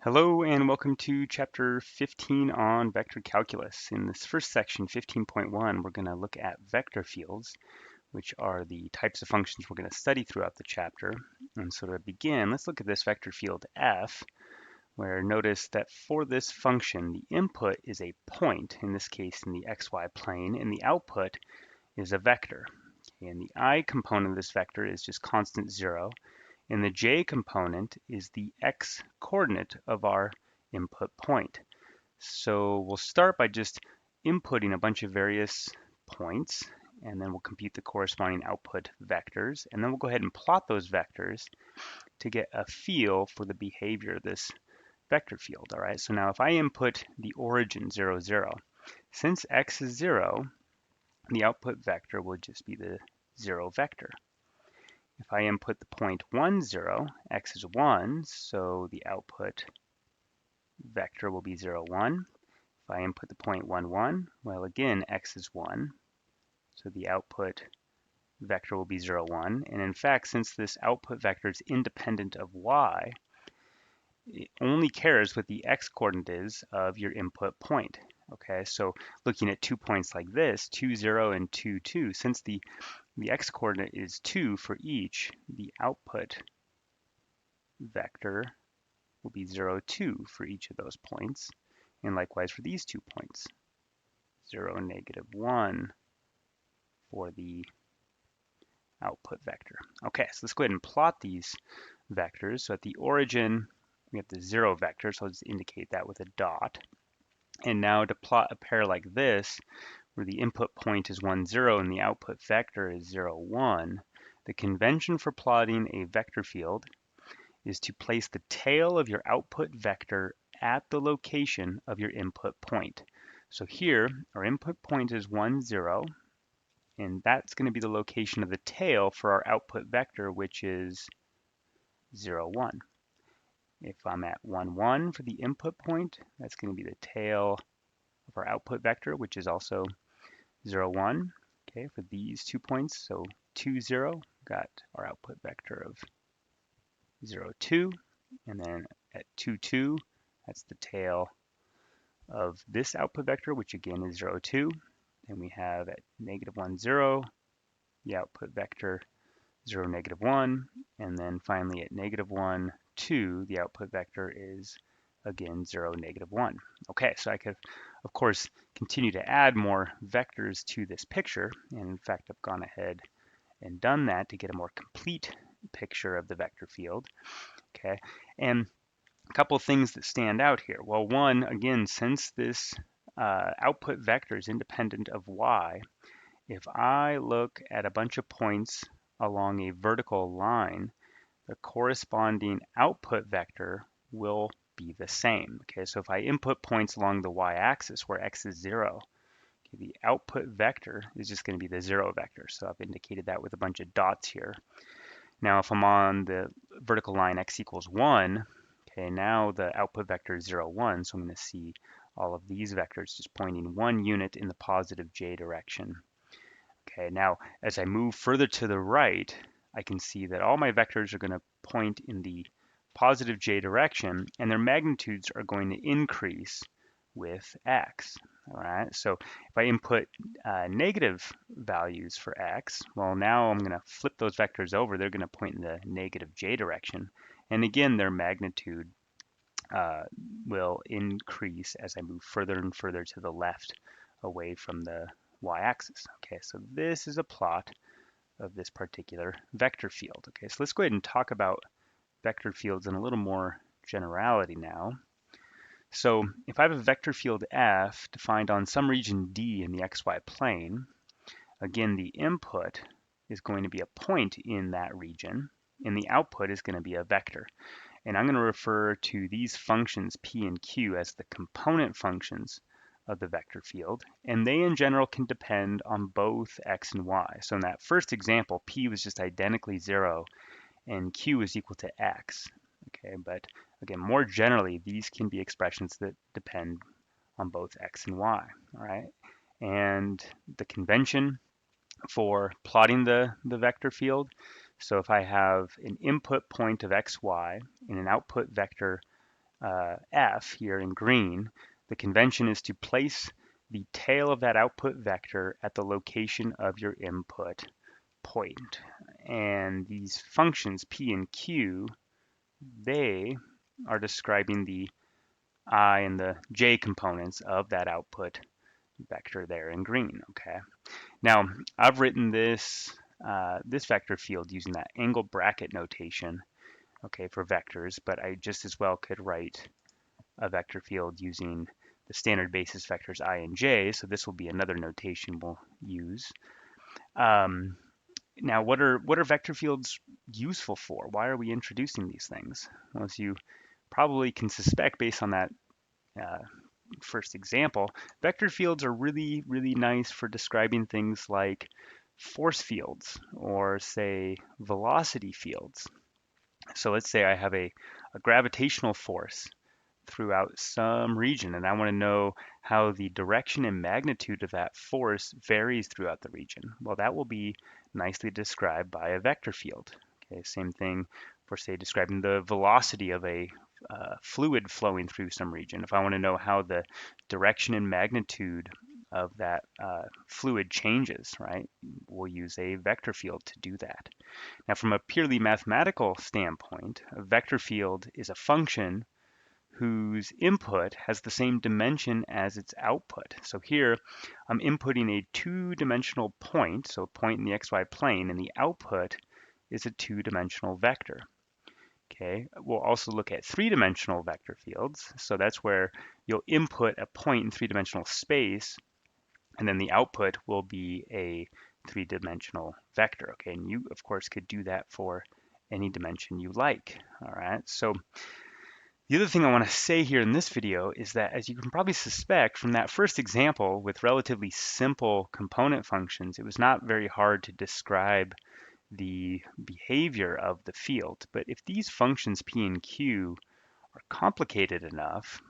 Hello and welcome to chapter 15 on vector calculus. In this first section, 15.1, we're going to look at vector fields, which are the types of functions we're going to study throughout the chapter. And so to begin, let's look at this vector field f, where notice that for this function, the input is a point, in this case in the xy plane, and the output is a vector. And the I component of this vector is just constant 0. And the j component is the x coordinate of our input point. So we'll start by just inputting a bunch of various points, and then we'll compute the corresponding output vectors, and then we'll go ahead and plot those vectors to get a feel for the behavior of this vector field. All right, so now if I input the origin 0, 0, since x is 0, the output vector will just be the 0 vector. If I input the point 1, 0, x is 1, so the output vector will be 0, 1. If I input the point 1, 1, well, again, x is 1, so the output vector will be 0, 1. And in fact, since this output vector is independent of y, it only cares what the x coordinate is of your input point. Okay, so looking at 2 points like this, 2, 0, and 2, 2, since the x coordinate is 2 for each, the output vector will be 0, 2 for each of those points. And likewise for these 2 points, 0, negative 1 for the output vector. Okay, so let's go ahead and plot these vectors. So at the origin, we have the 0 vector, so I'll just indicate that with a dot. And now to plot a pair like this, where the input point is 1, 0 and the output vector is 0, 1, the convention for plotting a vector field is to place the tail of your output vector at the location of your input point. So here, our input point is 1, 0, and that's going to be the location of the tail for our output vector, which is 0, 1. If I'm at 1, 1 for the input point, that's going to be the tail of our output vector, which is also 0, 1. Okay, for these 2 points, so 2, 0, got our output vector of 0, 2. And then at 2, 2, that's the tail of this output vector, which again is 0, 2. And we have at negative 1, 0, the output vector 0, negative 1. And then finally at negative 1, 2, the output vector is again 0, negative 1. Okay, so I could, of course, continue to add more vectors to this picture. And in fact, I've gone ahead and done that to get a more complete picture of the vector field. Okay, and a couple of things that stand out here. Well, one, again, since this output vector is independent of y, if I look at a bunch of points along a vertical line, the corresponding output vector will be the same. Okay, so if I input points along the y-axis where x is 0, okay, the output vector is just going to be the 0 vector. So I've indicated that with a bunch of dots here. Now, if I'm on the vertical line x equals 1, okay, now the output vector is 0, 1, so I'm going to see all of these vectors just pointing 1 unit in the positive j direction. Okay, now as I move further to the right, I can see that all my vectors are going to point in the positive j direction, and their magnitudes are going to increase with x. All right, so if I input negative values for x, well, now I'm going to flip those vectors over. They're going to point in the negative j direction. And again, their magnitude will increase as I move further and further to the left away from the y-axis. Okay, so this is a plot of this particular vector field. Okay, so let's go ahead and talk about vector fields in a little more generality now. So if I have a vector field f defined on some region D in the xy plane, again, the input is going to be a point in that region, and the output is going to be a vector. And I'm going to refer to these functions p and q as the component functions of the vector field, and they in general can depend on both x and y. So in that first example, p was just identically 0, and q is equal to x. Okay, but again, more generally, these can be expressions that depend on both x and y. All right, and the convention for plotting the vector field. So if I have an input point of xy and an output vector f here in green, the convention is to place the tail of that output vector at the location of your input point. And these functions p and q, they are describing the I and the j components of that output vector there in green, okay? Now, I've written this vector field using that angle bracket notation, okay, for vectors, but I just as well could write a vector field using the standard basis vectors I and j, so this will be another notation we'll use. Now, what are vector fields useful for? Why are we introducing these things? Well, as you probably can suspect based on that first example, vector fields are really, really nice for describing things like force fields or, say, velocity fields. So let's say I have a gravitational force throughout some region, and I want to know how the direction and magnitude of that force varies throughout the region. Well, that will be nicely described by a vector field. Okay, same thing for, say, describing the velocity of a fluid flowing through some region. If I want to know how the direction and magnitude of that fluid changes, right, we'll use a vector field to do that. Now, from a purely mathematical standpoint, a vector field is a function whose input has the same dimension as its output. So here I'm inputting a two-dimensional point, so a point in the xy plane, and the output is a two-dimensional vector. Okay, we'll also look at three-dimensional vector fields. So that's where you'll input a point in three-dimensional space, and then the output will be a three-dimensional vector. Okay, and you, of course, could do that for any dimension you like. All right, so the other thing I want to say here in this video is that, as you can probably suspect from that first example with relatively simple component functions, it was not very hard to describe the behavior of the field. But if these functions p and q are complicated enough,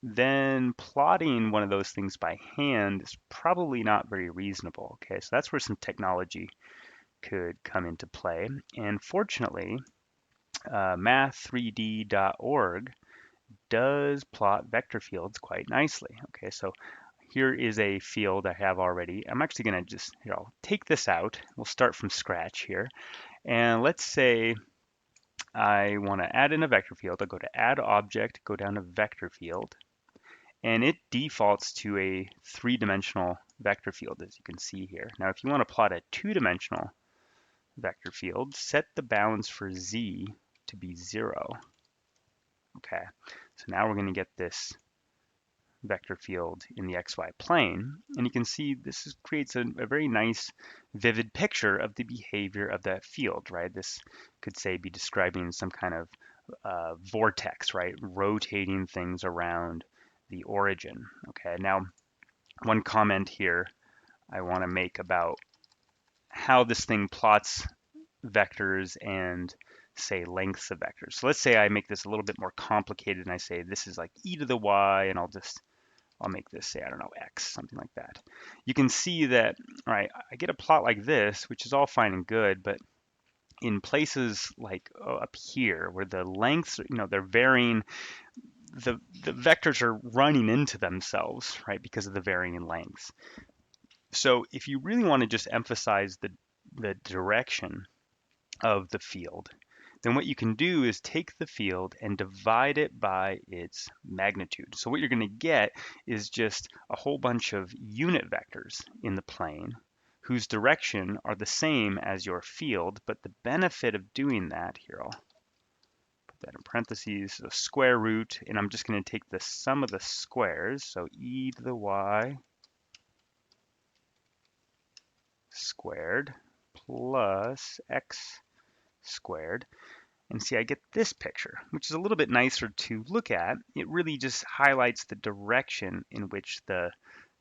then plotting one of those things by hand is probably not very reasonable. Okay, so that's where some technology could come into play. And fortunately, math3d.org does plot vector fields quite nicely. Okay, so here is a field I have already. I'm actually going to just, here, I'll take this out. We'll start from scratch here. And let's say I want to add in a vector field. I'll go to Add Object, go down to Vector Field, and it defaults to a three-dimensional vector field, as you can see here. Now, if you want to plot a two-dimensional vector field, set the bounds for z to be 0. Okay, so now we're going to get this vector field in the xy plane, and you can see this creates a very nice vivid picture of the behavior of that field, right? This could, say, be describing some kind of vortex, right, rotating things around the origin. Okay, now one comment here I want to make about how this thing plots vectors and, say, lengths of vectors. So let's say I make this a little bit more complicated and I say this is like e to the y, and I'll make this, say, I don't know, x, something like that. You can see that, all right, I get a plot like this, which is all fine and good, but in places like up here where the lengths, they're varying, the vectors are running into themselves, right, because of the varying lengths. So if you really want to just emphasize the direction of the field, then what you can do is take the field and divide it by its magnitude. So what you're going to get is just a whole bunch of unit vectors in the plane whose direction are the same as your field, but the benefit of doing that, here I'll put that in parentheses, so square root, and I'm just going to take the sum of the squares, so e to the y squared plus x squared. And see, I get this picture, which is a little bit nicer to look at. It really just highlights the direction in which the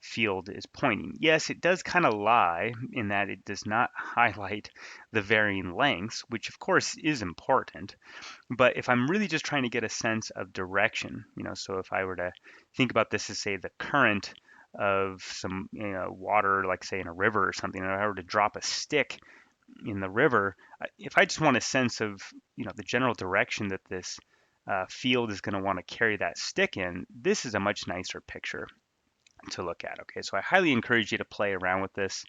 field is pointing. Yes, it does kind of lie in that it does not highlight the varying lengths, which of course is important. But if I'm really just trying to get a sense of direction, so if I were to think about this as, say, the current of some water, like, say, in a river or something, and if I were to drop a stick in the river, if I just want a sense of the general direction that this field is going to want to carry that stick in, this is a much nicer picture to look at. Okay, so I highly encourage you to play around with this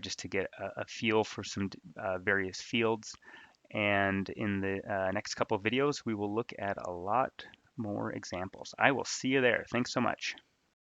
just to get a feel for some various fields. And in the next couple of videos, we will look at a lot more examples. I will see you there. Thanks so much.